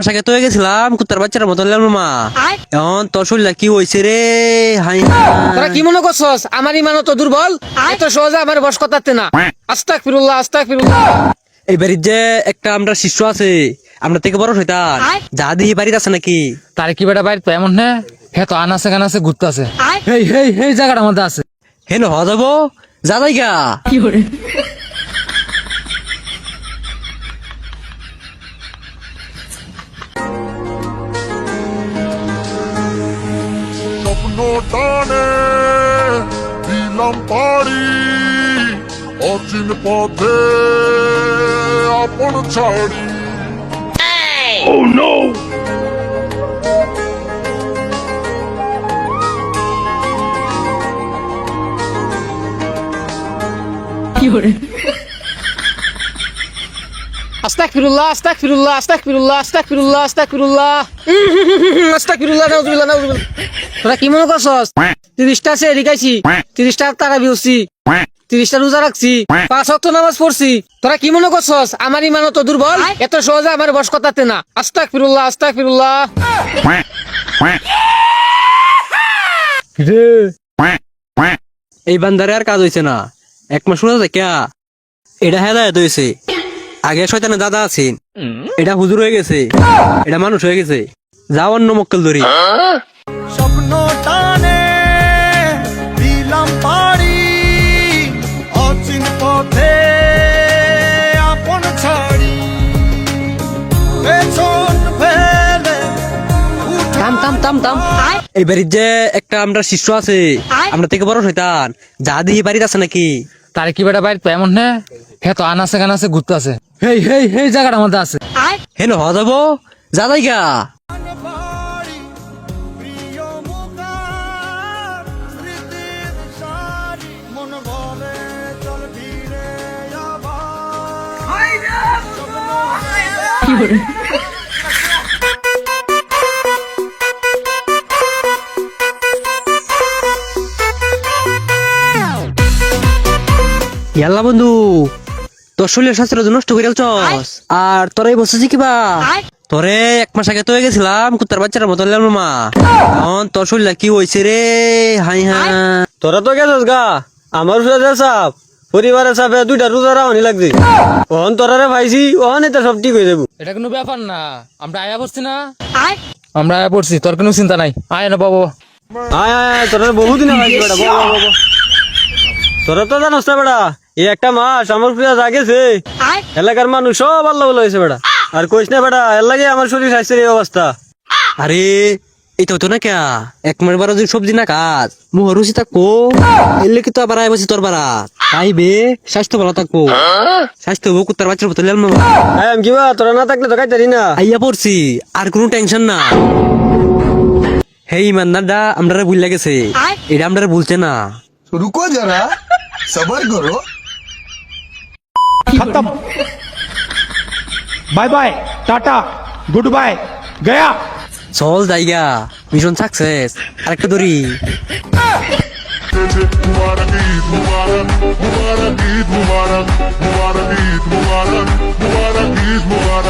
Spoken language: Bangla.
সাথে তো গেছিলাম কুত্তার বাচ্চার মতো মা এখন তোর শরীর কি হয়েছে রে? হাই তোরা কি মনে করছস আমার ইমান তো দুর্বল এত সহজে আমার বস করতে না। আস্তাগফিরুল্লাহ আস্তাগফিরুল্লাহ। এই বাড়ির যে একটা আমরা শিষ্য আছে আমরা থেকে বড় শয়তান যা দিহি বাড়িতে আছে নাকি? তার কি বেটা বাইর তো এমন না হে তো আনাসে কানাসে ঘুরতে আছে। হেই হেই হেই জায়গাটার মধ্যে আছে। হেন হ যাবো যা যাইগা স্বপ্ন টানে দিলাম পারি অচিন পথে আপন ছাড়ি। আস্তাগফিরুল্লাহ আস্তাগফিরুল্লাহ আস্তাগফিরুল্লাহ আস্তাগফিরুল্লাহ আস্তাগফিরুল্লাহ আস্তাগফিরুল্লাহ নাউজুবিল্লাহ নাউজুবিল্লাহ। তোরা কি মনে করছস 30টা সে রিকাইছি 30টা টাকা বিউছি 30টা রোজা রাখছি 5 ওয়াক্ত নামাজ পড়ছি। তোরা কি মনে করছস আমার ইমান তো দুর্বল এত সহজে আমার বস করতে না। আস্তাগফিরুল্লাহ আস্তাগফিরুল্লাহ। রে এই বান্দারে আর কাজ হয়েছে না এক মাস শোনা যায় ক্যা এটা হেদায়ত হয়েছে। আগে শয়তানের দাদা আছেন এটা হুজুর হয়ে গেছে এটা মানুষ হয়ে গেছে যাও অন্য মক্কেল ধরি। স্বপ্ন টানে দিলাম পারি অচিন পথে আপন ছাড়ি পেছন ফেলে থাম থাম থাম থাম এই বাড়ির যে একটা আমরা শিষ্য আছে আমরা থেকে বড় শয়তান যা দিহি বাড়িতে আছে নাকি? তার কি বেটা বাইর তো এমন না হে তো আনাসে কানাসে ঘুরতে আছে। হেই হেই হেই জায়গাটার মধ্যে আছে। হেন হ যাবো যা যাইগা পারি প্রিয় মুখার স্মৃতির সারি মন বলে চল ফিরে আবার ইয়াল্লা বন্ধু তোর শরীরের স্বাস্থ্য নষ্ট করে চস আর তোরাই বসেছি কিবা তোরে এক মাস আগে তো গেছিলাম কুত্তার বাচ্চার মতো মা এখন তোর শরীর কি হয়েছে রে? হাই হাই তোরা তো গেছস গা আমার রোজা সাপ পরিবারের সাপে 2টা রোজা রাখনি লাগছে ওহন তোরারে পাইছি ওহন এটা সব ঠিক হয়ে যাবো। এটা কোনো ব্যাপার না আমরা আয়া পড়ছি না আমরা আয়া পড়ছি তোর কোনো চিন্তা নাই আয় না বাবা। আয় আয় আয়, তোরা বহুদিন পাইছি বেটা বাবা বাবা। তোরা তো জানোস না বেটা এই একটা মাস আমার প্রিয় জাগেছে এলাকার মানুষ সব আল্লাহ বলে হয়েছে বেটা আর কইস না বেটা এর লাগে আমার শরীর স্বাস্থ্যের এই অবস্থা। আরে এটা হতো না ক্যা এক মাস বারো দিন সবজি না কাজ মুহ রুচি থাকবো এলে কি তো আবার আয় বসি তোর বারা খাইবে স্বাস্থ্য ভালো থাকবো স্বাস্থ্য হবো কুত্তার বাচ্চার মতো আমি কিবা তোরা না থাকলে তো খাইতারি না। আইয়া পড়ছি আর কোনো টেনশন না। হেই ইমানদারটা আমরা ভুল লাগেছে এটা আমরা ভুলছে না। रुको जरा सबर करो। खत्म bye bye tata goodbye गया। চল জায়গা মিশন সাকসেস আরেকটা ধরি। মুবারক ঈদ মুবারক মুবারক ঈদ মুবারক মুবারক ঈদ মুবারক মুবারক ঈদ মুবারক।